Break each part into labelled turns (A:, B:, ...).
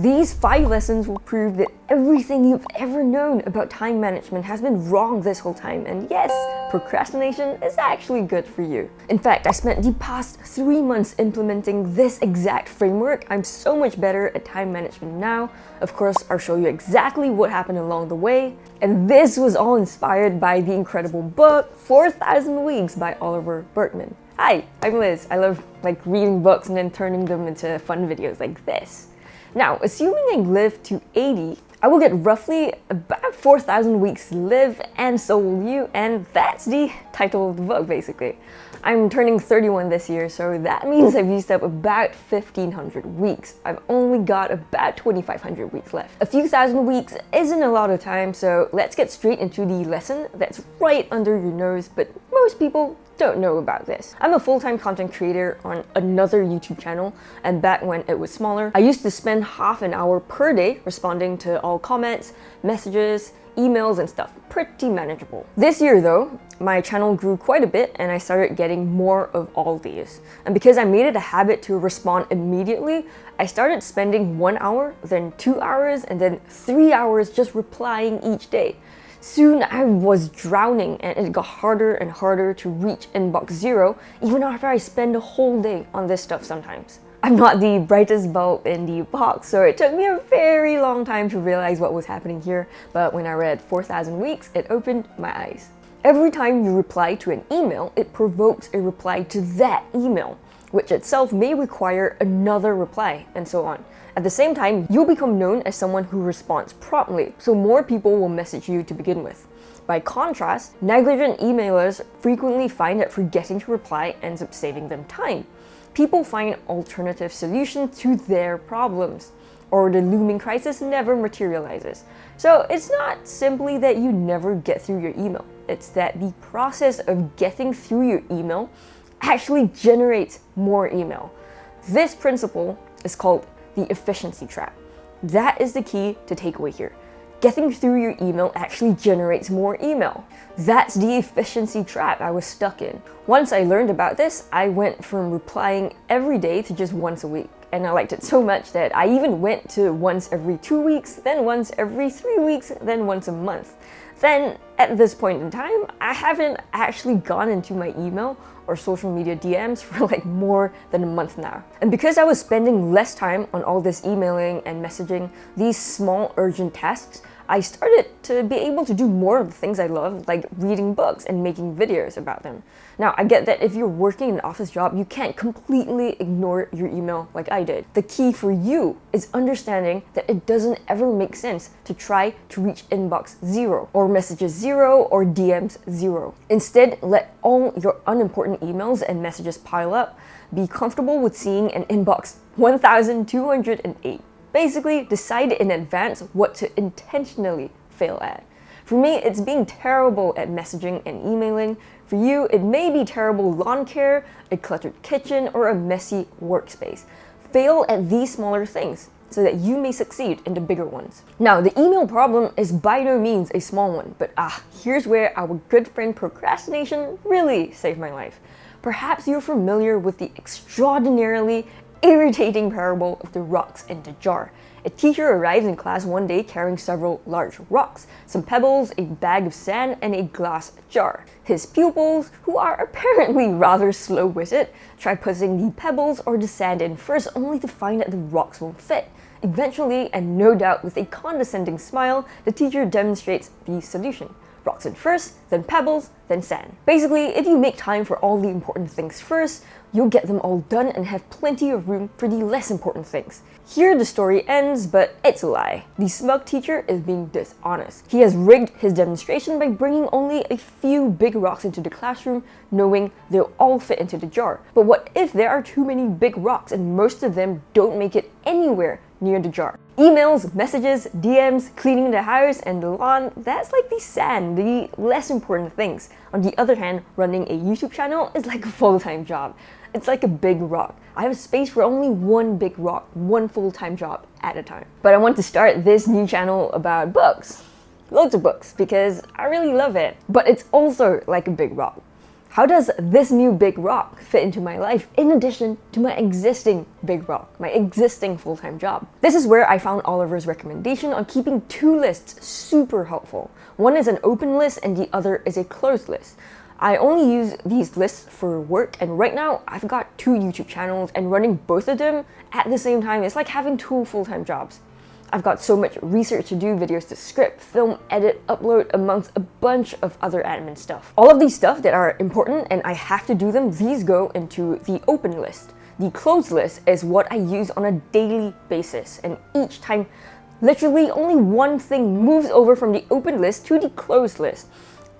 A: These 5 lessons will prove that everything you've ever known about time management has been wrong this whole time, and yes, procrastination is actually good for you. In fact, I spent the past 3 months implementing this exact framework. I'm so much better at time management now. Of course, I'll show you exactly what happened along the way, and this was all inspired by the incredible book 4,000 Weeks by Oliver Burkeman. Hi, I'm Liz. I love reading books and then turning them into fun videos like this. Now, assuming I live to 80, I will get roughly about 4,000 weeks to live, and so will you, and that's the title of the book, basically. I'm turning 31 this year, so that means I've used up about 1,500 weeks. I've only got about 2,500 weeks left. A few thousand weeks isn't a lot of time, so let's get straight into the lesson that's right under your nose, but most people don't know about this. I'm a full-time content creator on another YouTube channel, and back when it was smaller, I used to spend half an hour per day responding to all comments, messages, emails and stuff. Pretty manageable. This year though, my channel grew quite a bit and I started getting more of all these. And because I made it a habit to respond immediately, I started spending 1 hour, then 2 hours, and then 3 hours just replying each day. Soon I was drowning and it got harder and harder to reach inbox zero, even after I spend a whole day on this stuff sometimes. I'm not the brightest bulb in the box, so it took me a very long time to realize what was happening here, but when I read 4,000 Weeks, it opened my eyes. Every time you reply to an email, it provokes a reply to that email, which itself may require another reply, and so on. At the same time, you'll become known as someone who responds promptly, so more people will message you to begin with. By contrast, negligent emailers frequently find that forgetting to reply ends up saving them time. People find alternative solutions to their problems, or the looming crisis never materializes. So it's not simply that you never get through your email, it's that the process of getting through your email actually generates more email. This principle is called the efficiency trap. That is the key to take away here. Getting through your email actually generates more email. That's the efficiency trap I was stuck in. Once I learned about this, I went from replying every day to just once a week. And I liked it so much that I even went to once every 2 weeks, then once every 3 weeks, then once a month. Then, at this point in time, I haven't actually gone into my email or social media DMs for more than a month now. And because I was spending less time on all this emailing and messaging, these small urgent tasks, I started to be able to do more of the things I love, like reading books and making videos about them. Now, I get that if you're working an office job, you can't completely ignore your email like I did. The key for you is understanding that it doesn't ever make sense to try to reach inbox zero, or messages zero, or DMs zero. Instead, let all your unimportant emails and messages pile up. Be comfortable with seeing an inbox 1,208. Basically, decide in advance what to intentionally fail at. For me, it's being terrible at messaging and emailing. For you, it may be terrible lawn care, a cluttered kitchen, or a messy workspace. Fail at these smaller things so that you may succeed in the bigger ones. Now, the email problem is by no means a small one, but here's where our good friend procrastination really saved my life. Perhaps you're familiar with the extraordinarily irritating parable of the rocks in the jar. A teacher arrives in class one day carrying several large rocks, some pebbles, a bag of sand, and a glass jar. His pupils, who are apparently rather slow-witted, try putting the pebbles or the sand in first, only to find that the rocks won't fit. Eventually, and no doubt with a condescending smile, the teacher demonstrates the solution. Rocks in first, then pebbles, then sand. Basically, if you make time for all the important things first, you'll get them all done and have plenty of room for the less important things. Here the story ends, but it's a lie. The smug teacher is being dishonest. He has rigged his demonstration by bringing only a few big rocks into the classroom, knowing they'll all fit into the jar. But what if there are too many big rocks and most of them don't make it anywhere near the jar? Emails, messages, DMs, cleaning the house and the lawn, that's like the sand, the less important things. On the other hand, running a YouTube channel is like a full-time job. It's like a big rock. I have space for only one big rock, one full-time job at a time. But I want to start this new channel about books. Loads of books, because I really love it. But it's also like a big rock. How does this new big rock fit into my life in addition to my existing big rock, my existing full-time job? This is where I found Oliver's recommendation on keeping 2 lists super helpful. One is an open list and the other is a closed list. I only use these lists for work, and right now I've got 2 YouTube channels, and running both of them at the same time is like having 2 full-time jobs. I've got so much research to do, videos to script, film, edit, upload, amongst a bunch of other admin stuff. All of these stuff that are important and I have to do them, these go into the open list. The closed list is what I use on a daily basis, and each time, literally only one thing moves over from the open list to the closed list.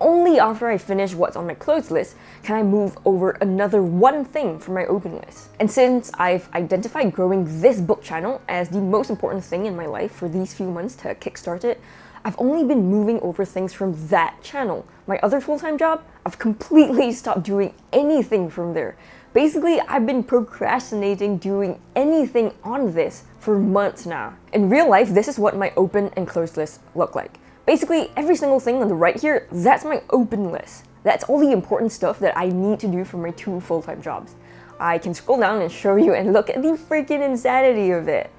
A: Only after I finish what's on my closed list can I move over another one thing from my open list. And since I've identified growing this book channel as the most important thing in my life for these few months to kickstart it, I've only been moving over things from that channel. My other full-time job, I've completely stopped doing anything from there. Basically, I've been procrastinating doing anything on this for months now. In real life, this is what my open and closed lists look like. Basically, every single thing on the right here, that's my open list. That's all the important stuff that I need to do for my 2 full-time jobs. I can scroll down and show you and look at the freaking insanity of it.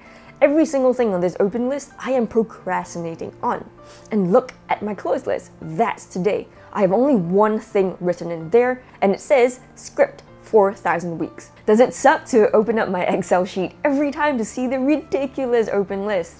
A: Every single thing on this open list, I am procrastinating on. And look at my closed list. That's today. I have only one thing written in there, and it says script 4,000 weeks. Does it suck to open up my Excel sheet every time to see the ridiculous open list?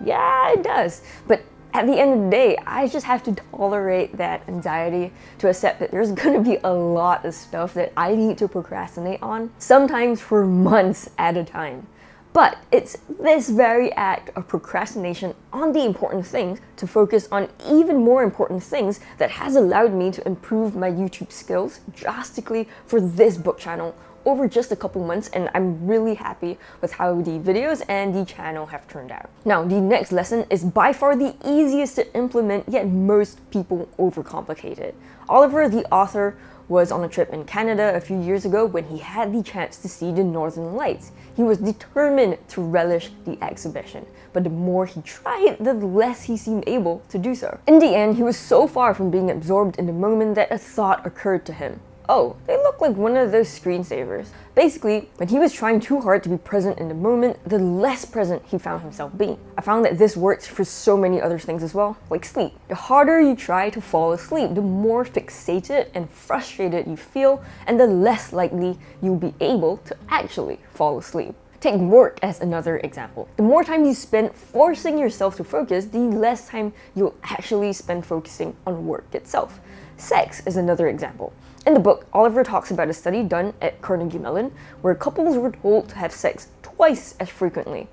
A: Yeah, it does. But at the end of the day, I just have to tolerate that anxiety to accept that there's gonna be a lot of stuff that I need to procrastinate on, sometimes for months at a time. But it's this very act of procrastination on the important things to focus on even more important things that has allowed me to improve my YouTube skills drastically for this book channel over just a couple months, and I'm really happy with how the videos and the channel have turned out. Now, the next lesson is by far the easiest to implement, yet most people overcomplicate it. Oliver, the author, was on a trip in Canada a few years ago when he had the chance to see the Northern Lights. He was determined to relish the exhibition, but the more he tried, the less he seemed able to do so. In the end, he was so far from being absorbed in the moment that a thought occurred to him. Oh, they look like one of those screensavers. Basically, when he was trying too hard to be present in the moment, the less present he found himself being. I found that this works for so many other things as well, like sleep. The harder you try to fall asleep, the more fixated and frustrated you feel, and the less likely you'll be able to actually fall asleep. Take work as another example. The more time you spend forcing yourself to focus, the less time you'll actually spend focusing on work itself. Sex is another example. In the book, Oliver talks about a study done at Carnegie Mellon where couples were told to have sex twice as frequently.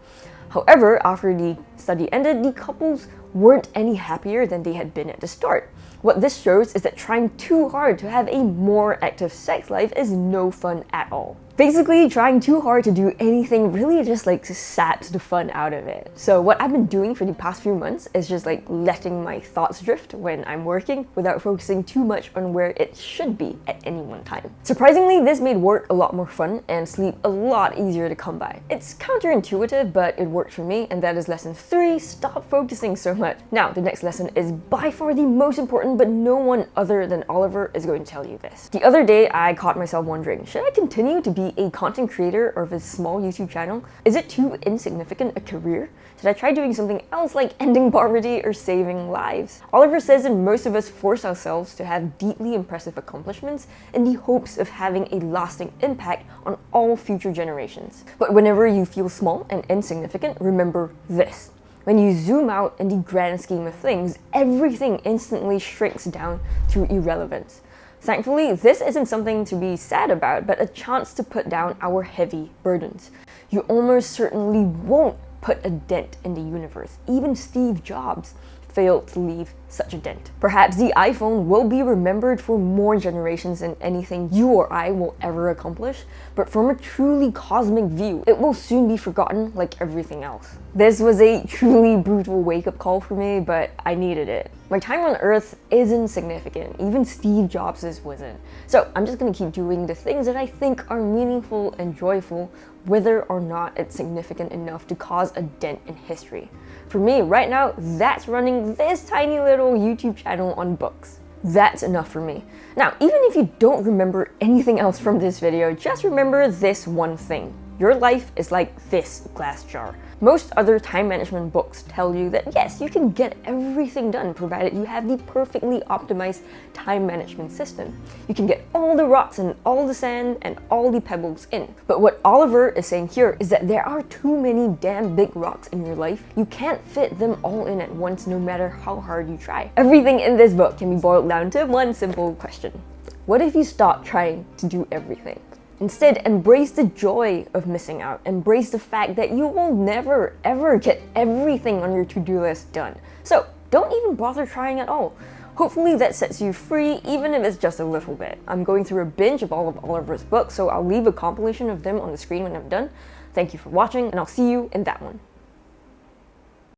A: However, after the study ended, the couples weren't any happier than they had been at the start. What this shows is that trying too hard to have a more active sex life is no fun at all. Basically, trying too hard to do anything really just like saps the fun out of it. So what I've been doing for the past few months is just like letting my thoughts drift when I'm working without focusing too much on where it should be at any one time. Surprisingly, this made work a lot more fun and sleep a lot easier to come by. It's counterintuitive, but it worked for me, and that is lesson 3, stop focusing so much. Now, the next lesson is by far the most important, but no one other than Oliver is going to tell you this. The other day, I caught myself wondering, should I continue to be a content creator of a small YouTube channel? Is it too insignificant a career? Should I try doing something else like ending poverty or saving lives? Oliver says that most of us force ourselves to have deeply impressive accomplishments in the hopes of having a lasting impact on all future generations. But whenever you feel small and insignificant, remember this. When you zoom out in the grand scheme of things, everything instantly shrinks down to irrelevance. Thankfully, this isn't something to be sad about, but a chance to put down our heavy burdens. You almost certainly won't put a dent in the universe. Even Steve Jobs failed to leave such a dent. Perhaps the iPhone will be remembered for more generations than anything you or I will ever accomplish, but from a truly cosmic view, it will soon be forgotten like everything else. This was a truly brutal wake-up call for me, but I needed it. My time on Earth isn't significant, even Steve Jobs' wasn't. So I'm just gonna keep doing the things that I think are meaningful and joyful, whether or not it's significant enough to cause a dent in history. For me, right now, that's running this tiny little YouTube channel on books. That's enough for me. Now, even if you don't remember anything else from this video, just remember this one thing. Your life is like this glass jar. Most other time management books tell you that yes, you can get everything done provided you have the perfectly optimized time management system. You can get all the rocks and all the sand and all the pebbles in. But what Oliver is saying here is that there are too many damn big rocks in your life. You can't fit them all in at once no matter how hard you try. Everything in this book can be boiled down to one simple question. What if you stop trying to do everything? Instead, embrace the joy of missing out. Embrace the fact that you will never, ever get everything on your to-do list done. So don't even bother trying at all. Hopefully that sets you free, even if it's just a little bit. I'm going through a binge of all of Oliver's books, so I'll leave a compilation of them on the screen when I'm done. Thank you for watching, and I'll see you in that one.